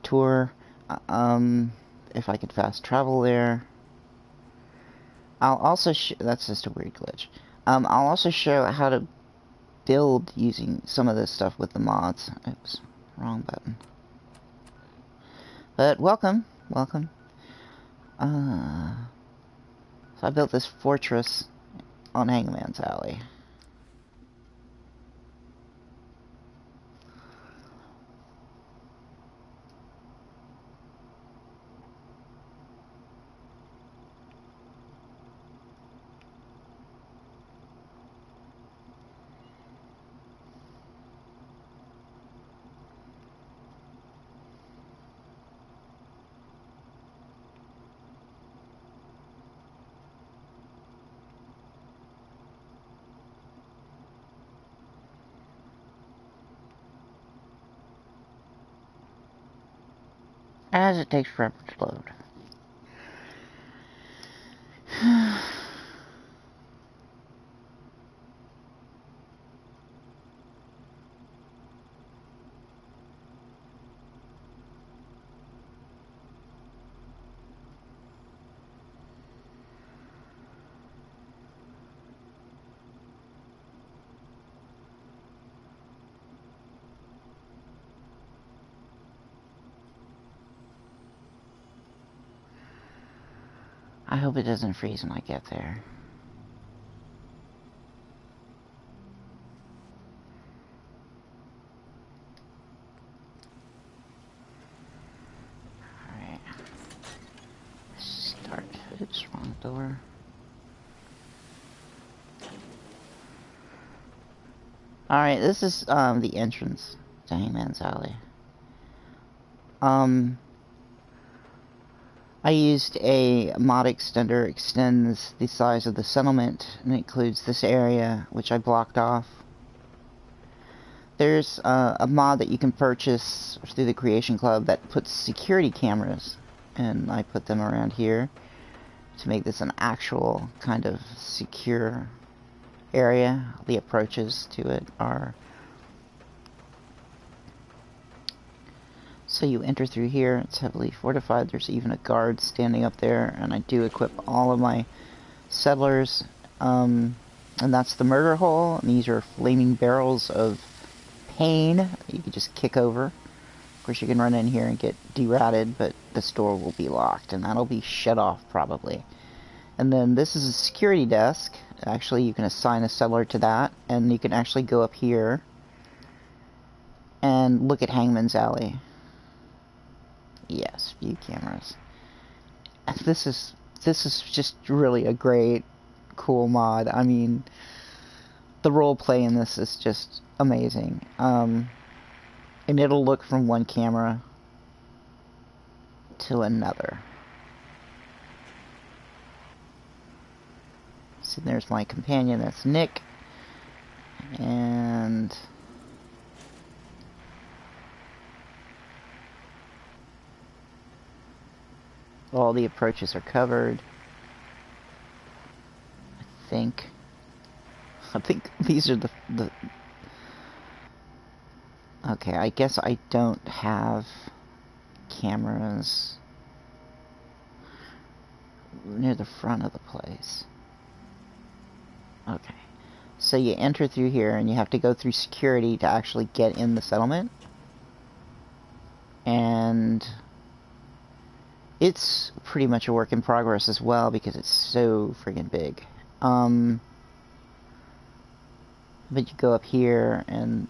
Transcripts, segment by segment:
tour. If I could fast travel there. I'll also that's just a weird glitch. I'll also show how to build using some of this stuff with the mods. Oops, wrong button. But welcome. So I built this fortress on Hangman's Alley. As it takes forever to load. I hope it doesn't freeze when I get there. Alright. Start. Oops, wrong door. Alright, this is the entrance to Hangman's Alley. I used a mod extender, extends the size of the settlement, and includes this area, which I blocked off. There's a mod that you can purchase through the Creation Club that puts security cameras, and I put them around here to make this an actual kind of secure area. The approaches to it are... So you enter through here, it's heavily fortified, there's even a guard standing up there, and I do equip all of my settlers, and that's the murder hole, and these are flaming barrels of pain that you can just kick over. Of course you can run in here and get deratted, but this door will be locked, and that'll be shut off probably. And then this is a security desk. Actually you can assign a settler to that, and you can actually go up here and look at Hangman's Alley. Yes, view cameras. This is just really a great, cool mod. I mean, the roleplay in this is just amazing. And it'll look from one camera to another. So there's my companion, that's Nick. And... all the approaches are covered. I think these are the... Okay, I guess I don't have cameras near the front of the place. Okay. So you enter through here and you have to go through security to actually get in the settlement. And... it's pretty much a work in progress as well because it's so friggin' big. But you go up here and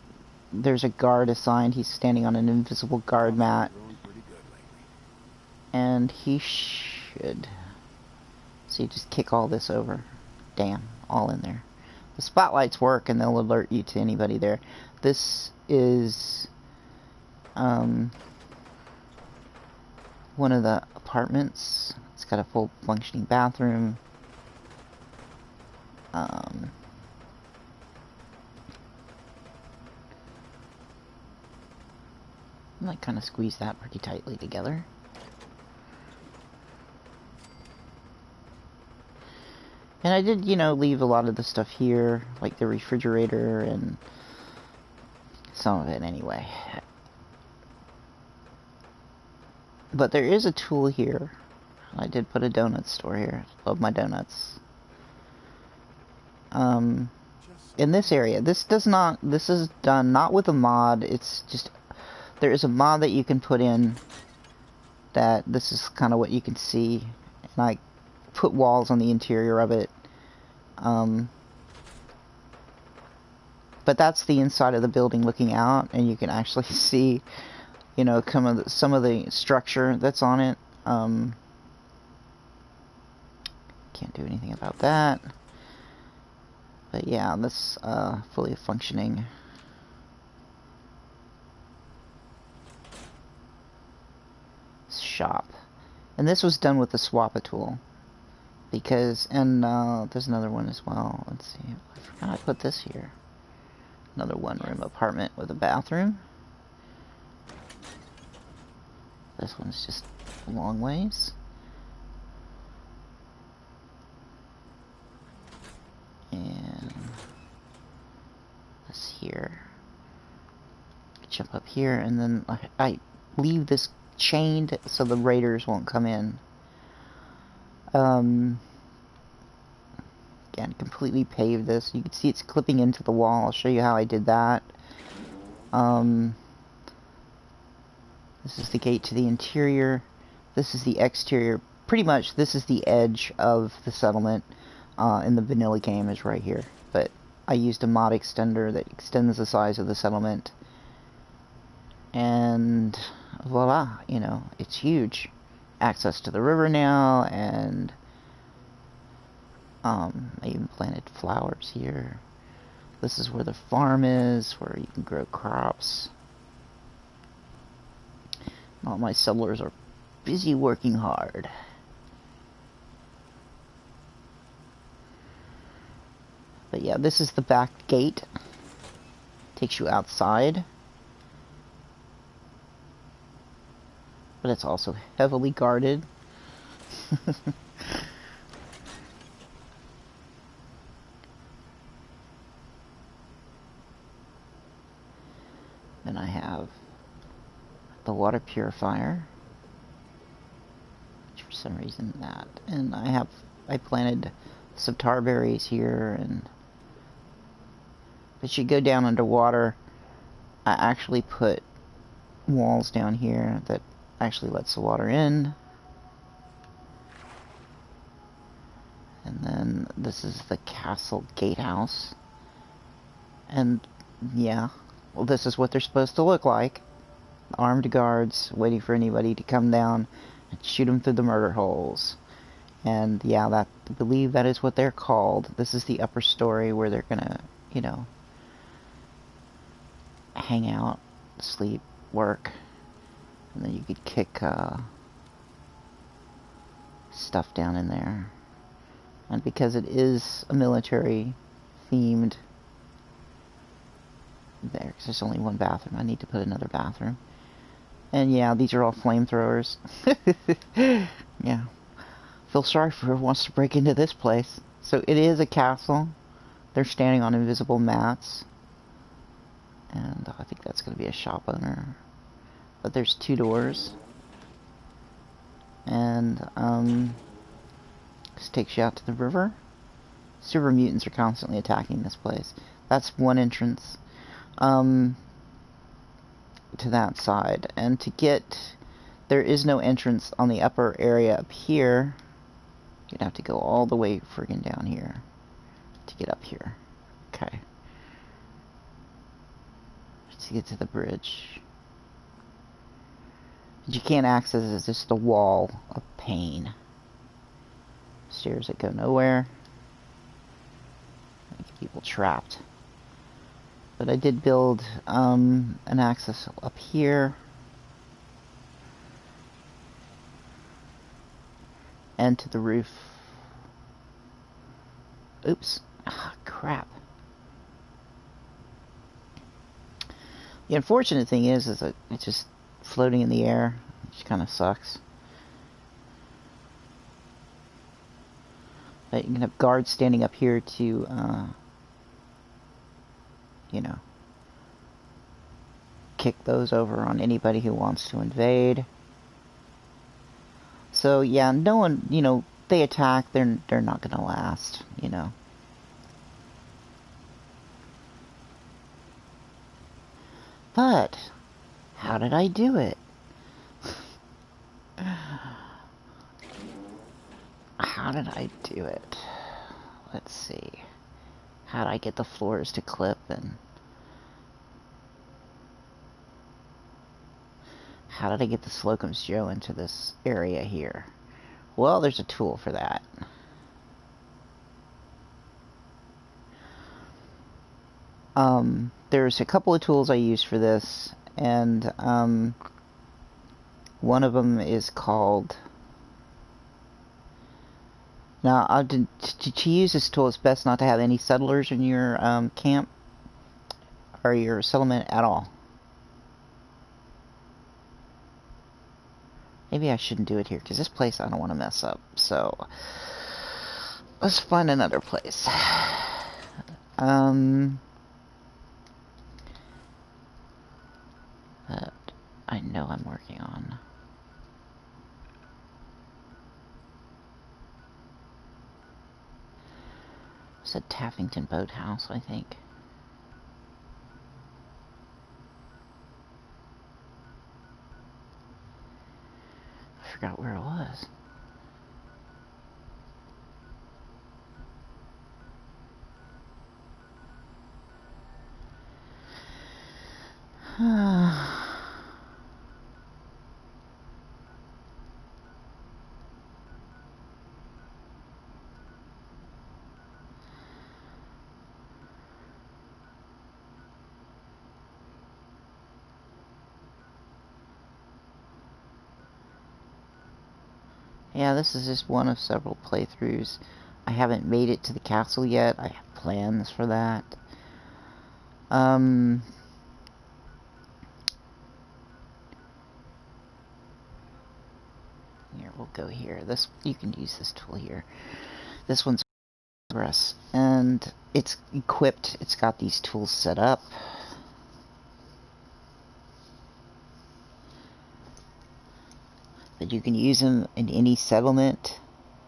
there's a guard assigned. He's standing on an invisible guard mat. And he should... so you just kick all this over. Damn, all in there. The spotlights work and they'll alert you to anybody there. This is... one of the apartments. It's got a full functioning bathroom. I might kind of squeeze that pretty tightly together. And I did, you know, leave a lot of the stuff here, like the refrigerator and some of it anyway. But there is a tool here. I did put a donut store here. Love my donuts. In this area, this is done not with a mod, it's just, there is a mod that you can put in that this is kind of what you can see. And I put walls on the interior of it. But that's the inside of the building looking out, and you can actually see, you know, some of the structure that's on it. Can't do anything about that. But yeah, this fully functioning. Shop. And this was done with the swap tool. Because, and there's another one as well. Let's see, I forgot I put this here. Another one-room apartment with a bathroom. This one's just a long ways. And this here. Jump up here, and then I leave this chained so the raiders won't come in. Again, completely paved this. You can see it's clipping into the wall. I'll show you how I did that. This is the gate to the interior. This is the exterior. Pretty much, this is the edge of the settlement in the vanilla game is right here. But I used a mod extender that extends the size of the settlement. And voila, you know, it's huge. Access to the river now, and I even planted flowers here. This is where the farm is, where you can grow crops. All my settlers are busy working hard. But yeah, this is the back gate. Takes you outside. But it's also heavily guarded. Then I have the water purifier, which for some reason that, and I planted some tar berries here, and as you go down underwater, I actually put walls down here that actually lets the water in. And then this is the castle gatehouse. And yeah, well, this is what they're supposed to look like. Armed guards waiting for anybody to come down and shoot them through the murder holes. And yeah, I believe that is what they're called. This is the upper story where they're gonna, you know, hang out, sleep, work. And then you could kick stuff down in there. And because it is a military themed there, because there's only one bathroom, I need to put another bathroom. And yeah, these are all flamethrowers. Yeah. Feel sorry for whoever wants to break into this place. So it is a castle. They're standing on invisible mats. And I think that's going to be a shop owner. But there's 2 doors. And this takes you out to the river. Super mutants are constantly attacking this place. That's one entrance to that side. And to get, there is no entrance on the upper area up here. You'd have to go all the way friggin' down here to get up here. Okay. To get to the bridge. But you can't access it, it's just a wall of pain. Stairs that go nowhere. Make people trapped. But I did build an access up here. And to the roof. Oops. Ah, crap. The unfortunate thing is that it's just floating in the air, which kind of sucks. But you can have guards standing up here to, you know, kick those over on anybody who wants to invade. So yeah, no one, you know, they attack, they're not gonna last, you know. But how did I do it? How did I do it? Let's see. How did I get the floors to clip and how did I get the Slocum's Joe into this area here? Well, there's a tool for that. There's a couple of tools I use for this, and one of them is called... Now, to use this tool, it's best not to have any settlers in your camp or your settlement at all. Maybe I shouldn't do it here, because this place I don't want to mess up. So, let's find another place. That I know I'm working on. It's a Taffington Boathouse, I think. I forgot where it was. Yeah, this is just one of several playthroughs. I haven't made it to the castle yet. I have plans for that. Here, we'll go here. This, you can use this tool here. This one's progress, and it's equipped. It's got these tools set up. But you can use them in any settlement.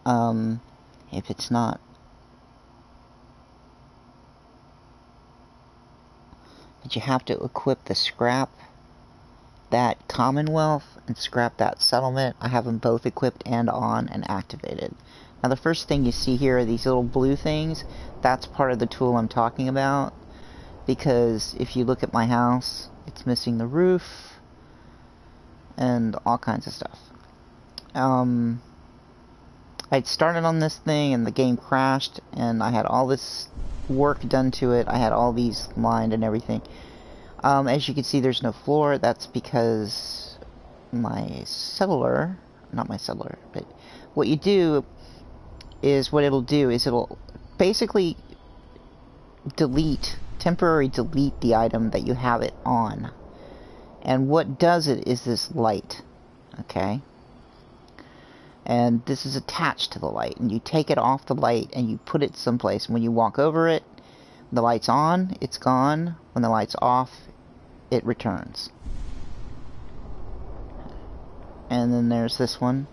If it's not... But you have to equip the scrap that Commonwealth and scrap that settlement. I have them both equipped and on and activated. Now the first thing you see here are these little blue things. That's part of the tool I'm talking about. Because if you look at my house, it's missing the roof and all kinds of stuff. I'd started on this thing and the game crashed and I had all this work done to it. I had all these lined and everything. As you can see, there's no floor. That's because my settler, not my settler, but what you do is, what it'll do is it'll basically temporarily delete the item that you have it on. And what does it is this light, okay? And this is attached to the light, and you take it off the light and you put it someplace. When you walk over it, the light's on, it's gone. When the light's off, it returns. And then there's this one,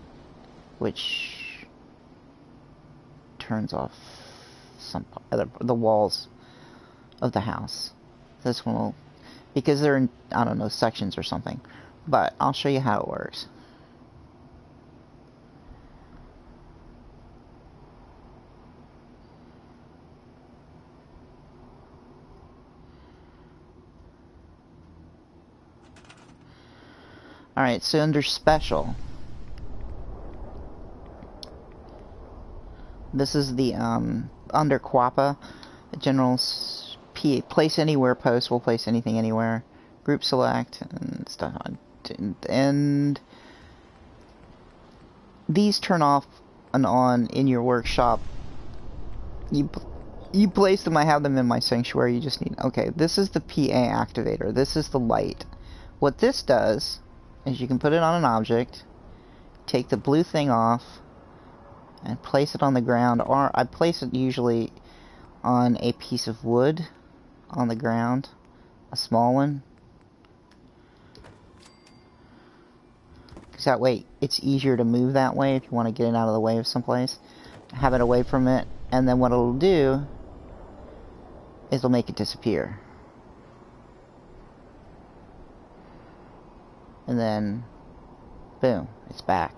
which turns off some the walls of the house. This one will, because they're in, I don't know, sections or something. But I'll show you how it works. Alright, so under special, this is the under QAPA, general's place anywhere post will place anything anywhere, group select and stuff on, and these turn off and on in your workshop. You place them. I have them in my sanctuary. You just need, okay, this is the PA activator. This is the light. What this does is you can put it on an object, take the blue thing off, and place it on the ground, or I place it usually on a piece of wood on the ground, a small one, because that way it's easier to move that way if you want to get it out of the way of someplace. Have it away from it, and then what it'll do is it'll make it disappear. And then, boom, it's back.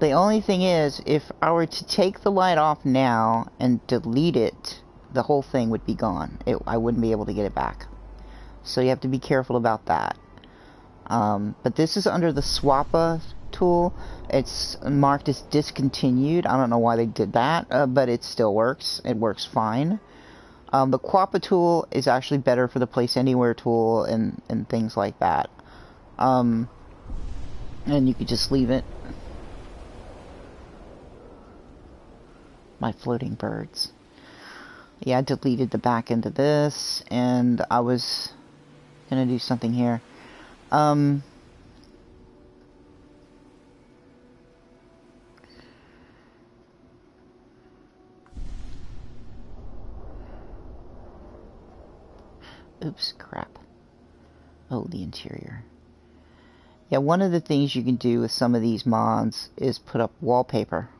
The only thing is, if I were to take the light off now and delete it, the whole thing would be gone. I wouldn't be able to get it back. So you have to be careful about that. But this is under the Swappa tool. It's marked as discontinued. I don't know why they did that, but it still works. It works fine. The Quappa tool is actually better for the Place Anywhere tool and things like that. And you could just leave it. My floating birds. Yeah, I deleted the back end of this, and I was gonna do something here. Oops, crap. Oh, the interior. Yeah, one of the things you can do with some of these mods is put up wallpaper.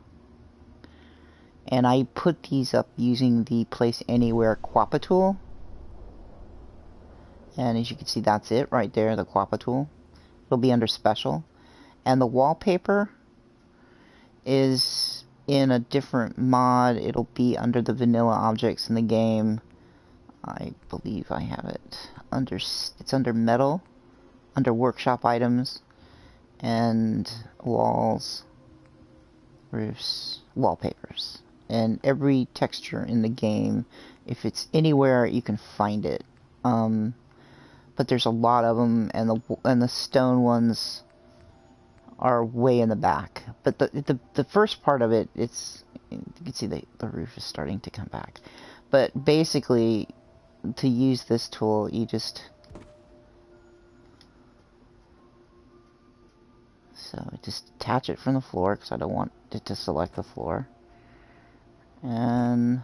And I put these up using the Place Anywhere Quappa tool. And as you can see, that's it right there, the Quappa tool. It'll be under Special. And the wallpaper is in a different mod. It'll be under the vanilla objects in the game. I believe I have it under, it's under Metal, under Workshop Items, and Walls, Roofs, Wallpapers. And every texture in the game, if it's anywhere, you can find it. But there's a lot of them, and the stone ones are way in the back. But the first part of it, it's, you can see the roof is starting to come back. But basically, to use this tool, you just detach it from the floor, because I don't want it to select the floor. And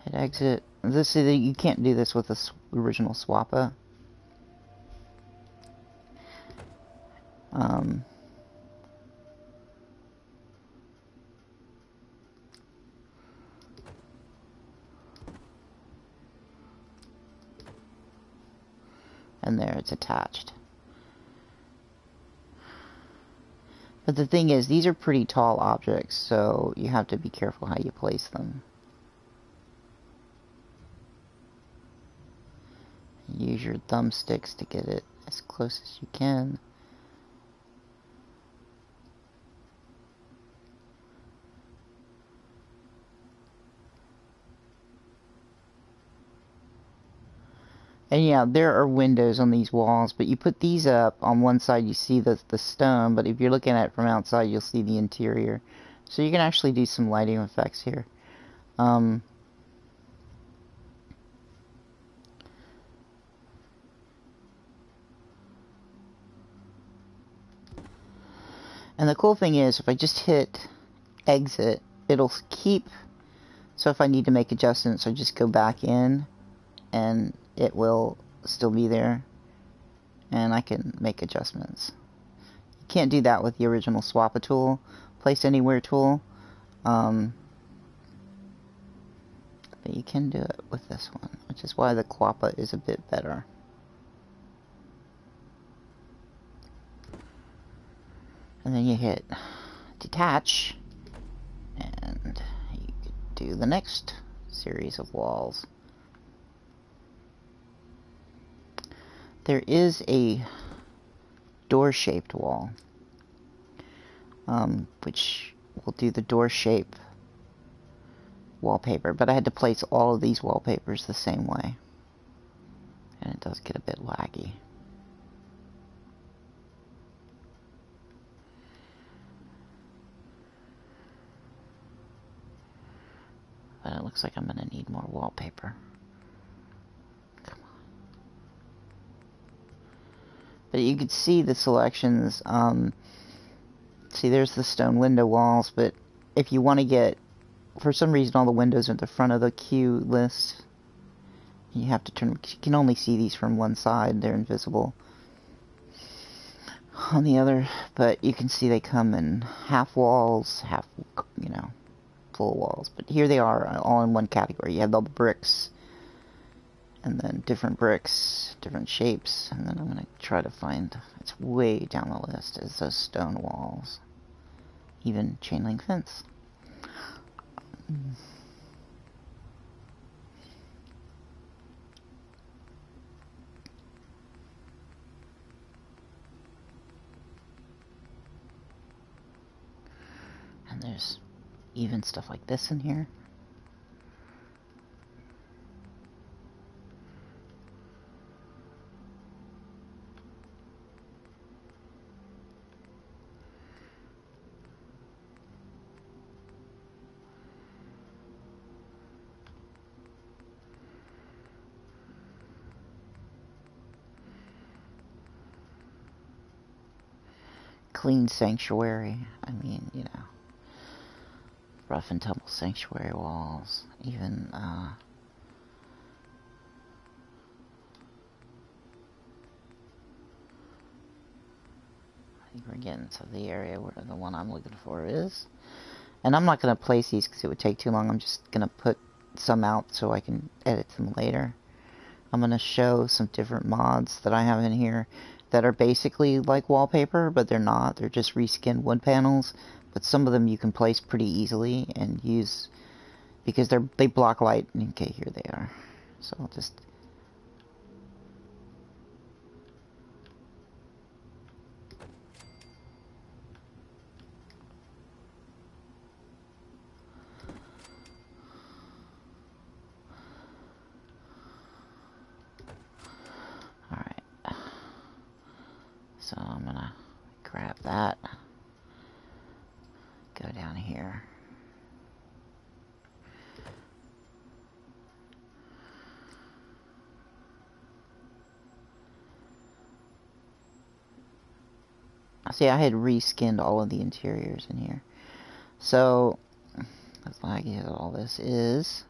hit exit. You can't do this with the original Swappa. And there, it's attached. But the thing is, these are pretty tall objects, so you have to be careful how you place them. Use your thumbsticks to get it as close as you can. And yeah, there are windows on these walls, but you put these up, on one side you see the stone, but if you're looking at it from outside, you'll see the interior. So you can actually do some lighting effects here. And the cool thing is, if I just hit exit, it'll keep, so if I need to make adjustments, I just go back in, and it will still be there, and I can make adjustments. You can't do that with the original Swappa tool, Place Anywhere tool, but you can do it with this one, which is why the Quappa is a bit better. And then you hit detach, and you could do the next series of walls. There is a door-shaped wall, which will do the door shape wallpaper, but I had to place all of these wallpapers the same way, and it does get a bit laggy. But it looks like I'm going to need more wallpaper. But you can see the selections. See, there's the stone window walls, but if you want to get, for some reason, all the windows are at the front of the queue list. You have to turn, you can only see these from one side, they're invisible on the other, but you can see they come in half walls, half, you know, full walls. But here they are, all in one category. You have the bricks, and then different bricks, different shapes, and then I'm going to try to find, it's way down the list, is those stone walls. Even chain link fence. And there's even stuff like this in here. Clean sanctuary. I mean, you know, rough and tumble sanctuary walls. Even, I think we're getting to the area where the one I'm looking for is. And I'm not going to place these because it would take too long. I'm just going to put some out so I can edit them later. I'm going to show some different mods that I have in here that are basically like wallpaper, but they're not. They're just reskinned wood panels. But some of them you can place pretty easily and use because they block light. Okay, here they are. So I'll just... Alright. So I'm gonna grab that. Go down here. See, I had reskinned all of the interiors in here. So, as laggy as all this is,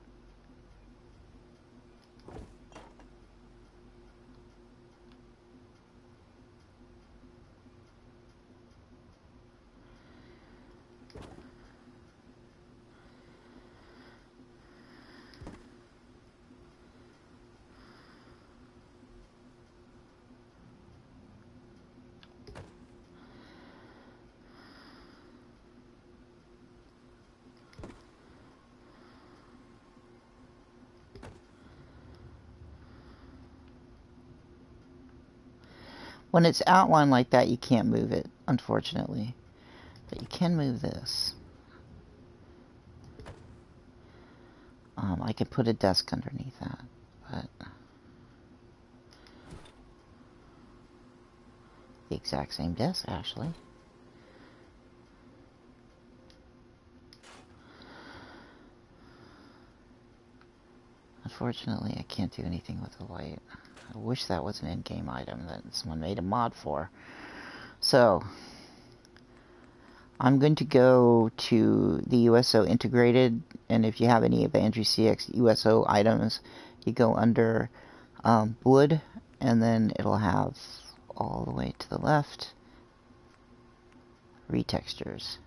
when it's outlined like that, you can't move it, unfortunately. But you can move this. I could put a desk underneath that, but the exact same desk, actually. Unfortunately, I can't do anything with the light. I wish that was an in-game item that someone made a mod for. So, I'm going to go to the USO integrated, and if you have any of the Andrew CX USO items, you go under wood, and then it'll have all the way to the left, retextures.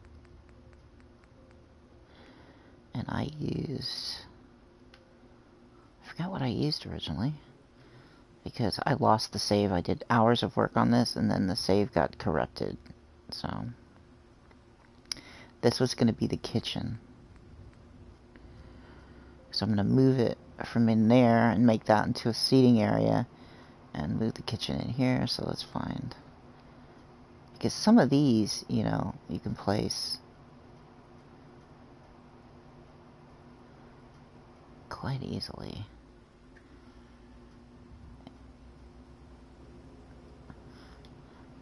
And I forgot what I used originally, because I lost the save. I did hours of work on this, and then the save got corrupted, so... This was going to be the kitchen. So I'm going to move it from in there and make that into a seating area. And move the kitchen in here, so let's find. Because some of these, you know, you can place quite easily.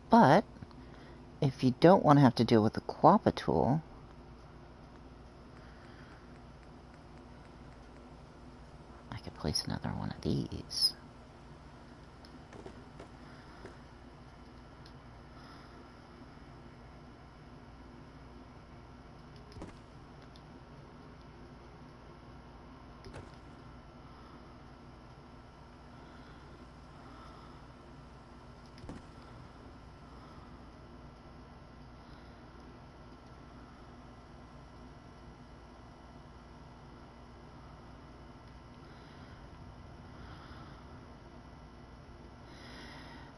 But, if you don't want to have to deal with the Quappa tool, I could place another one of these.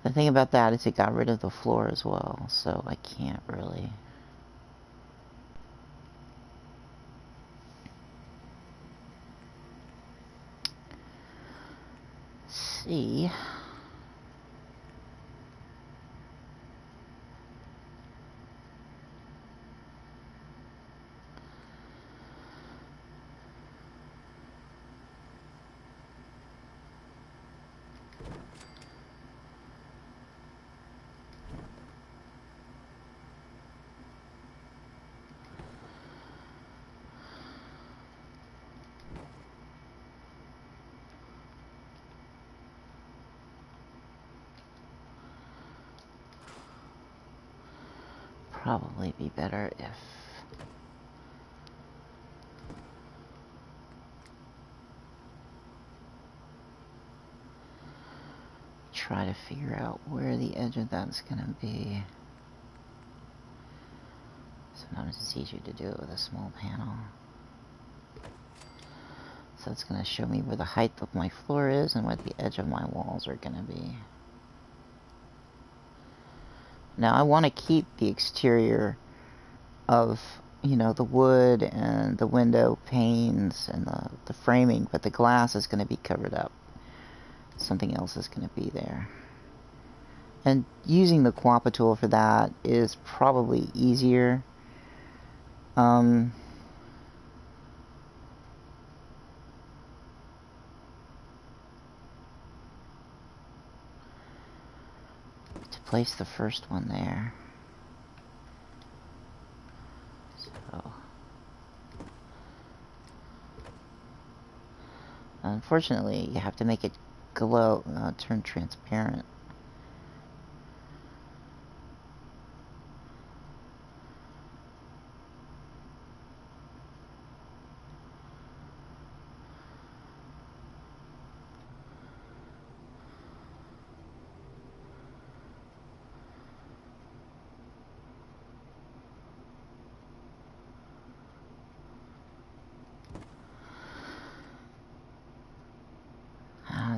The thing about that is it got rid of the floor as well, so I can't really. See. Probably be better if try to figure out where the edge of that's gonna be. Sometimes it's easier to do it with a small panel. So it's gonna show me where the height of my floor is and where the edge of my walls are gonna be. Now I want to keep the exterior of, you know, the wood and the window panes and the framing, but the glass is going to be covered up. Something else is going to be there. And using the Quappa tool for that is probably easier. To place the first one there. So, unfortunately, you have to make it glow, turn transparent.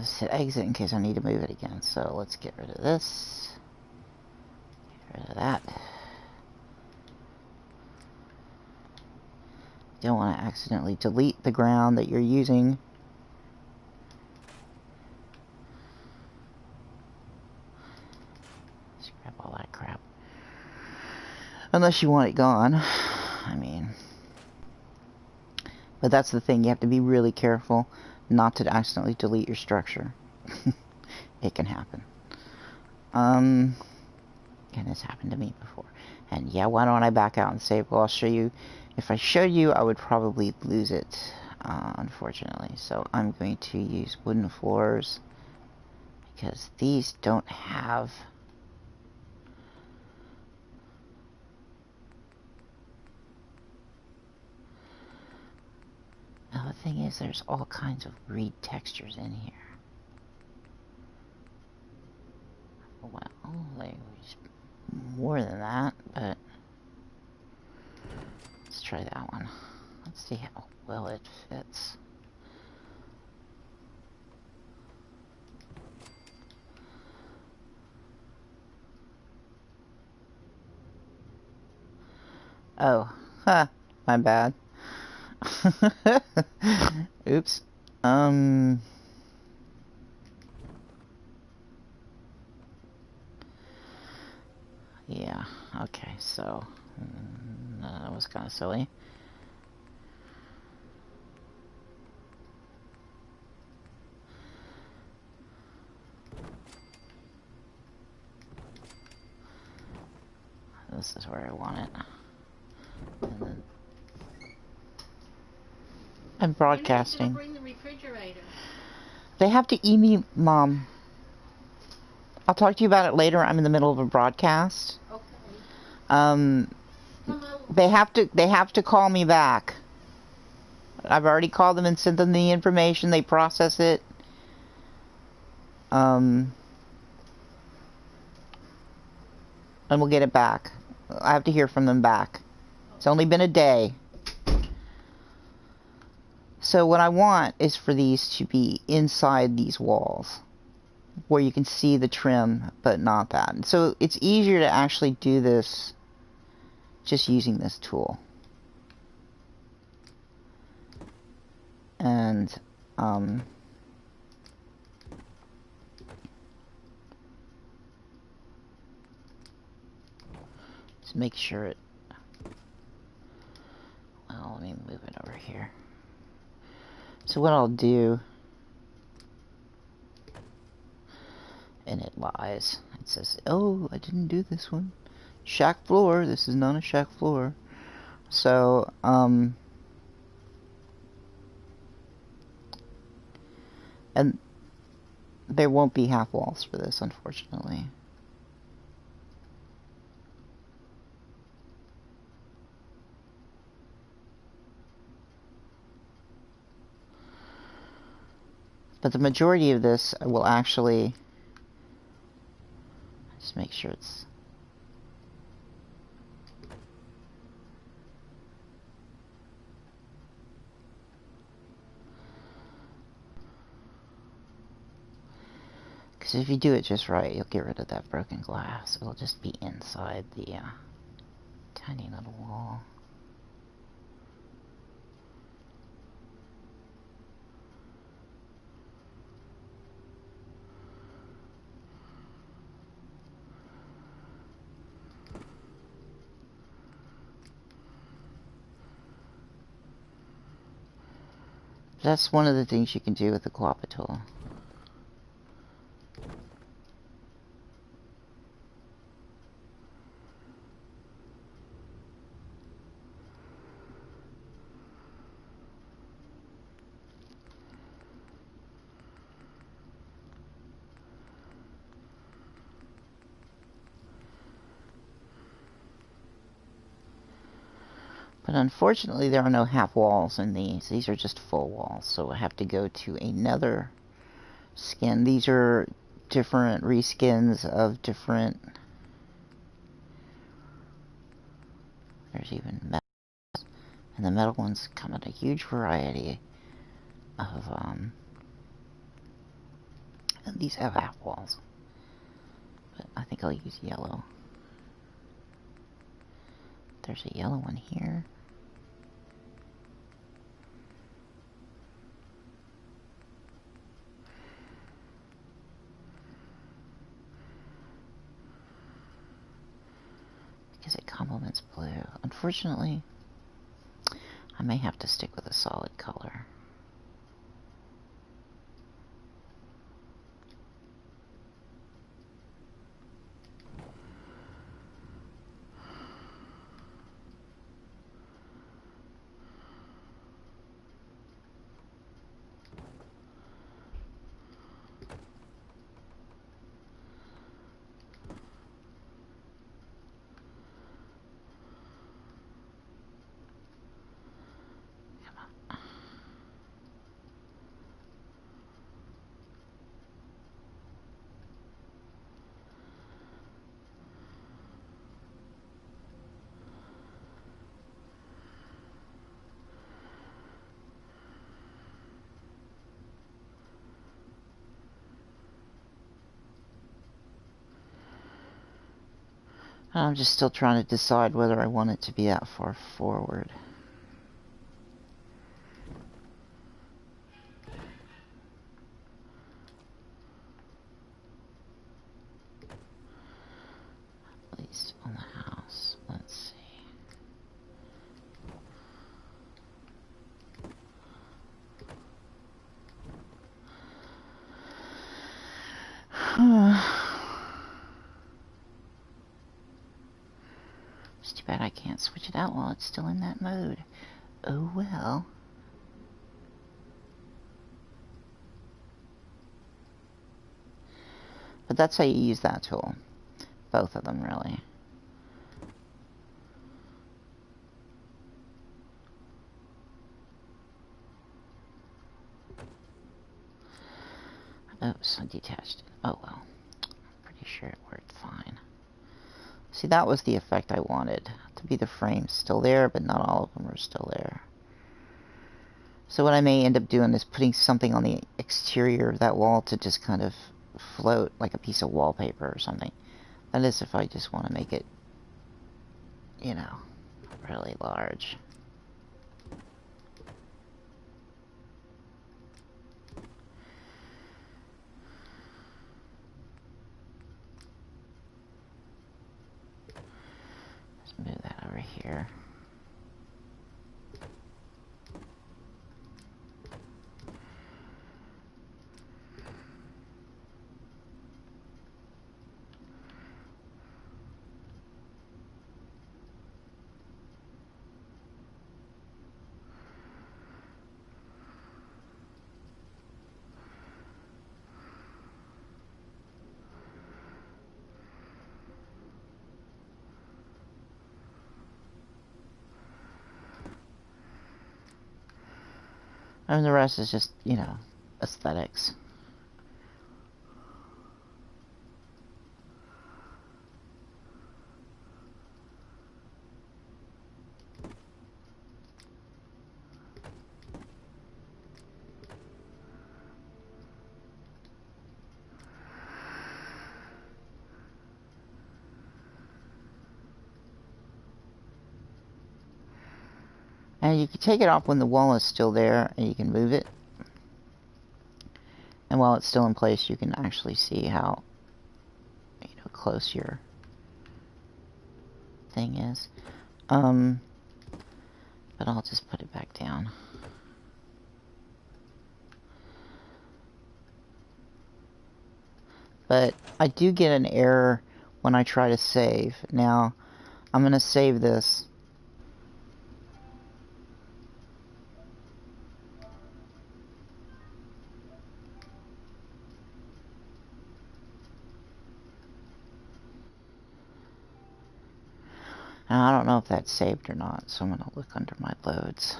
Just hit exit in case I need to move it again. So let's get rid of this. Get rid of that. You don't want to accidentally delete the ground that you're using. Scrap all that crap. Unless you want it gone. I mean. But that's the thing. You have to be really careful not to accidentally delete your structure. It can happen. And this happened to me before. And yeah, why don't I back out and say, well, I'll show you. If I showed you, I would probably lose it, unfortunately. So I'm going to use wooden floors because these don't have now the thing is, there's all kinds of reed textures in here. Well, there's more than that, but let's try that one. Let's see how well it fits. Oh, huh, my bad. Oops. Yeah, okay, so that was kind of silly. This is where I want it. And then I'm broadcasting. Bring the refrigerator. They have to email Mom. I'll talk to you about it later. I'm in the middle of a broadcast. Okay. They have to call me back. I've already called them and sent them the information. They process it. And we'll get it back. I have to hear from them back. It's only been a day. So what I want is for these to be inside these walls. where you can see the trim, but not that. So it's easier to actually do this just using this tool. And just make sure it, well, let me move it over here. So what I'll do, and it lies. It says, oh, I didn't do this one. Shack floor, this is not a shack floor. So, and there won't be half walls for this, unfortunately. But the majority of this will actually, just make sure it's, because if you do it just right, you'll get rid of that broken glass. It'll just be inside the tiny little wall. That's one of the things you can do with the Quappa tool. But unfortunately, there are no half walls in these. These are just full walls, so I have to go to another skin. These are different reskins of different... There's even metal. And the metal ones come in a huge variety of... And these have half walls. But I think I'll use yellow. There's a yellow one here. Because it complements blue. Unfortunately, I may have to stick with a solid color. I'm just still trying to decide whether I want it to be that far forward. At least on the house. Let's see. It's too bad I can't switch it out while it's still in that mode. Oh well. But that's how you use that tool. Both of them, really. Oops, I detached it. Oh well. Pretty sure it worked fine. See, that was the effect I wanted. To be the frames still there, but not all of them are still there. So what I may end up doing is putting something on the exterior of that wall to just kind of float like a piece of wallpaper or something. That is if I just want to make it, you know, really large. Let's move that over here. And the rest is just, you know, aesthetics. And you can take it off when the wall is still there, and you can move it. And while it's still in place, you can actually see how, you know, close your thing is. But I'll just put it back down. But I do get an error when I try to save. Now, I'm going to save this. And I don't know if that's saved or not, so I'm going to look under my loads.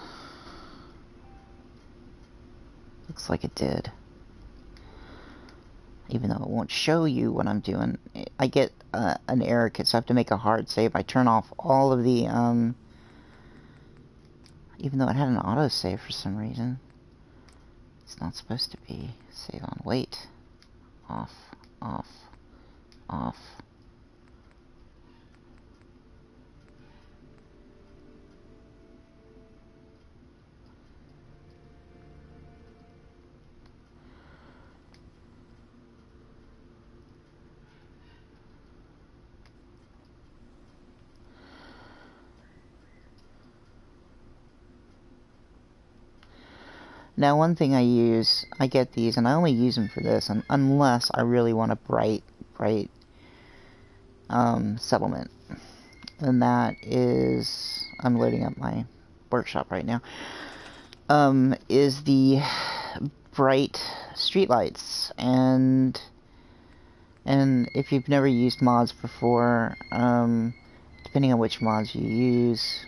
Looks like it did. Even though it won't show you what I'm doing, I get an error, so I have to make a hard save. I turn off all of the, even though it had an autosave for some reason. It's not supposed to be. Save on wait. Off, off, off. Now, one thing I get these, and I only use them for this, unless I really want a bright settlement. And that is, I'm loading up my workshop right now, is the bright streetlights. And if you've never used mods before, depending on which mods you use,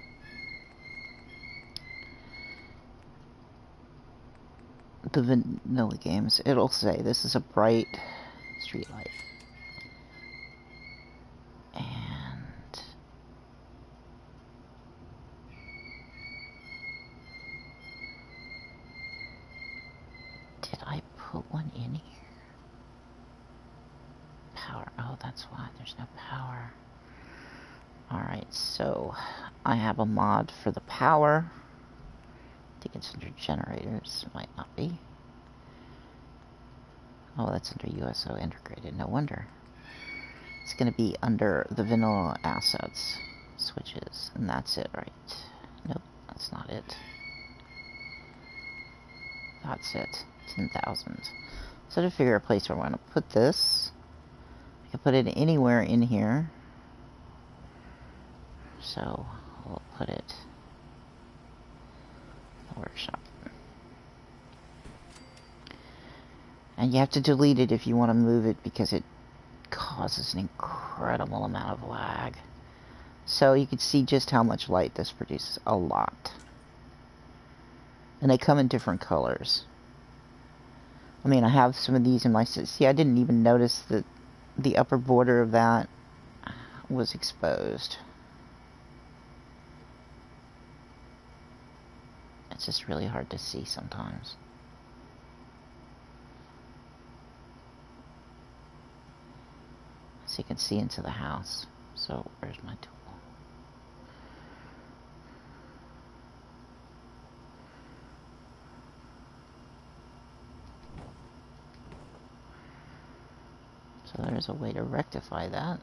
the vanilla games, it'll say this is a bright streetlight. And did I put one in here? Power. Oh, that's why there's no power. Alright, so I have a mod for the power. I think it's under generators. It might not be. Oh, that's under USO integrated. No wonder. It's going to be under the vanilla assets switches. And that's it, right? Nope, that's not it. That's it. 10,000. So to figure a place where I want to put this, I can put it anywhere in here. So we'll put it in the workshop. And you have to delete it if you want to move it, because it causes an incredible amount of lag. So you can see just how much light this produces. A lot. And they come in different colors. I mean, I have some of these in my... See, I didn't even notice that the upper border of that was exposed. It's just really hard to see sometimes. so you can see into the house. So where's my tool? So there's a way to rectify that.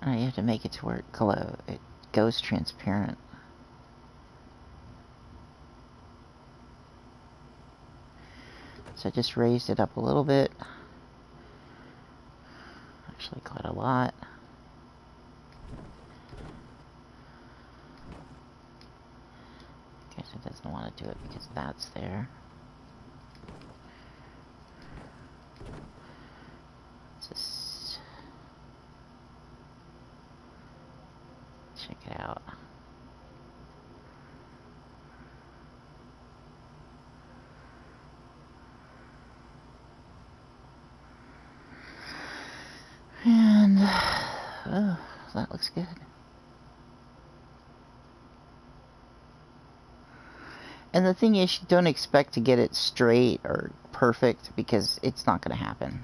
And you have to make it to where it goes transparent. So I just raised it up a little bit. Actually quite a lot. Guess it doesn't want to do it because that's there. Just check it out. And oh, that looks good. And the thing is, you don't expect to get it straight or perfect because it's not going to happen.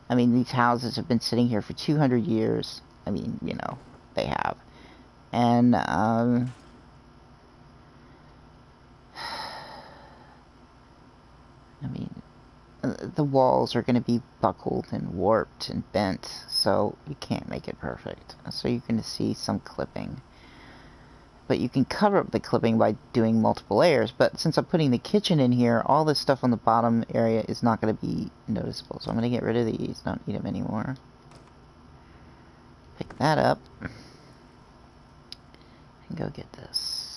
I mean, these houses have been sitting here for 200 years. I mean, you know, they have. And, I mean, the walls are going to be buckled and warped and bent, so you can't make it perfect. So you're going to see some clipping. But you can cover up the clipping by doing multiple layers. But since I'm putting the kitchen in here, all this stuff on the bottom area is not going to be noticeable. So I'm going to get rid of these. Don't need them anymore. Pick that up. And go get this.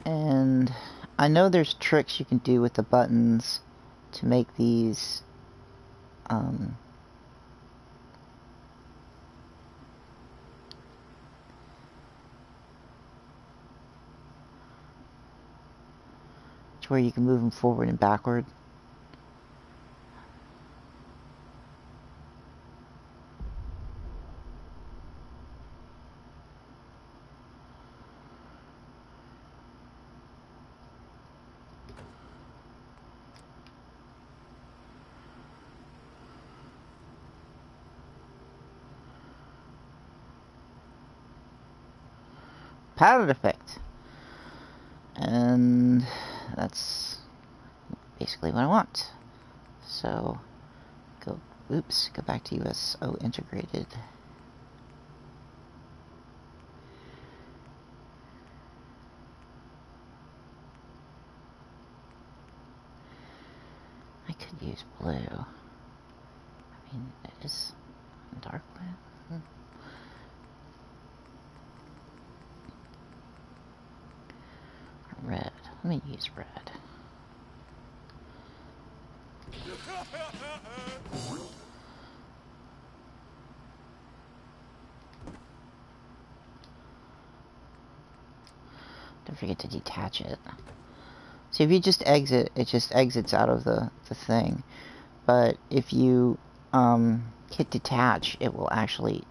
And I know there's tricks you can do with the buttons to make these to where you can move them forward and backward. Palette effect. And that's basically what I want. So go back to USO integrated. I could use blue. I mean, it is dark blue. Red. Let me use red. Don't forget to detach it. See, if you just exit, it just exits out of the thing. But if you hit detach, it will actually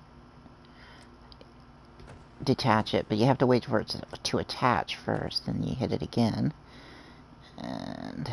detach it. But you have to wait for it to attach first, then you hit it again. And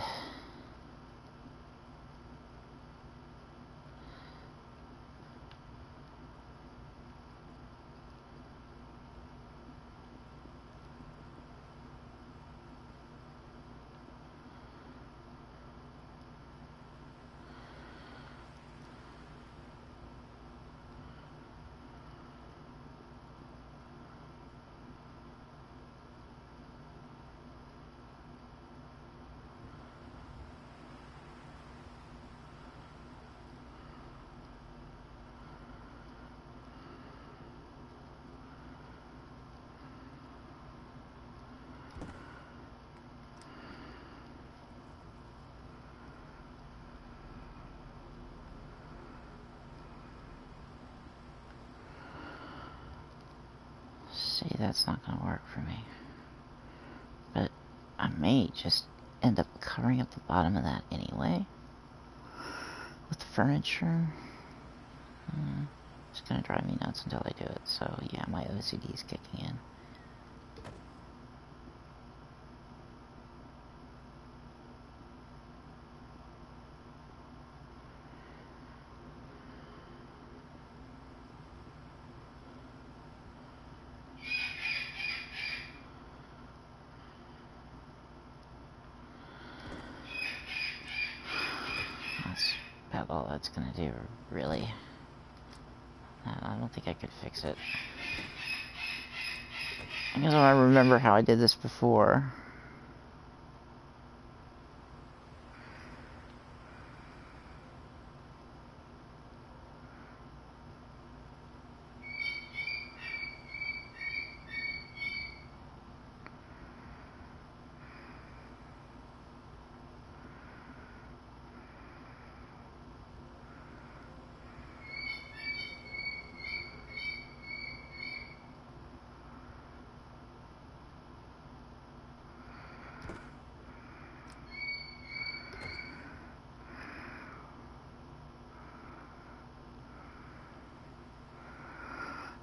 see, that's not going to work for me. But I may just end up covering up the bottom of that anyway. with furniture. It's gonna drive me nuts until I do it. So yeah, my OCD is kicking in. That's about all that's gonna do, really. I don't think I could fix it. Because I remember how I did this before.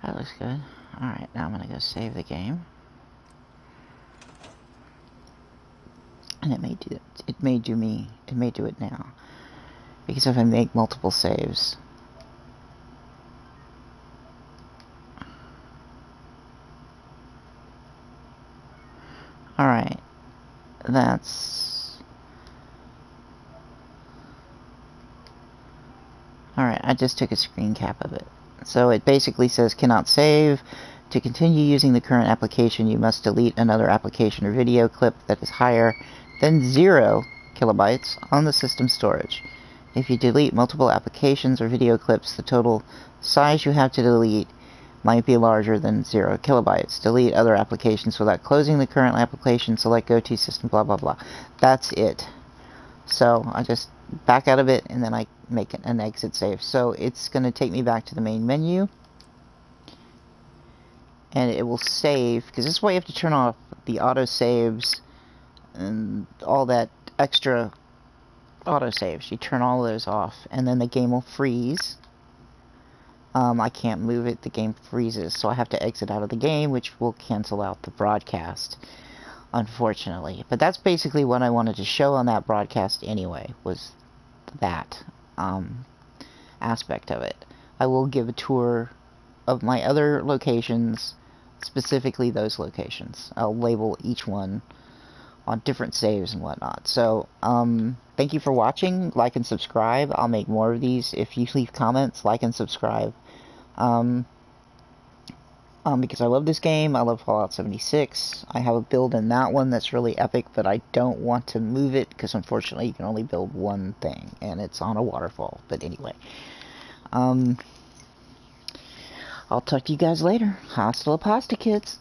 That looks good. Alright, now I'm gonna go save the game. And it may do it now. Because if I make multiple saves. Alright. Alright, I just took a screen cap of it. So it basically says cannot save. To continue using the current application, you must delete another application or video clip that is higher than 0 kilobytes on the system storage. If you delete multiple applications or video clips, the total size you have to delete might be larger than 0 kilobytes. Delete other applications without closing the current application. Select go to system, blah, blah, blah. That's it. So I just back out of it and then I make an exit save. So it's going to take me back to the main menu. And it will save, because this is why you have to turn off the auto saves and all that extra auto saves. You turn all those off and then the game will freeze. I can't move it, the game freezes, so I have to exit out of the game, which will cancel out the broadcast, unfortunately. But that's basically what I wanted to show on that broadcast anyway, was that aspect of it. I will give a tour of my other locations, specifically those locations. I'll label each one on different saves and whatnot. So, thank you for watching. Like and subscribe. I'll make more of these. If you leave comments, like and subscribe. Because I love this game. I love Fallout 76. I have a build in that one that's really epic, but I don't want to move it because unfortunately you can only build one thing, and it's on a waterfall. But anyway, I'll talk to you guys later. Hasta la pasta, kids.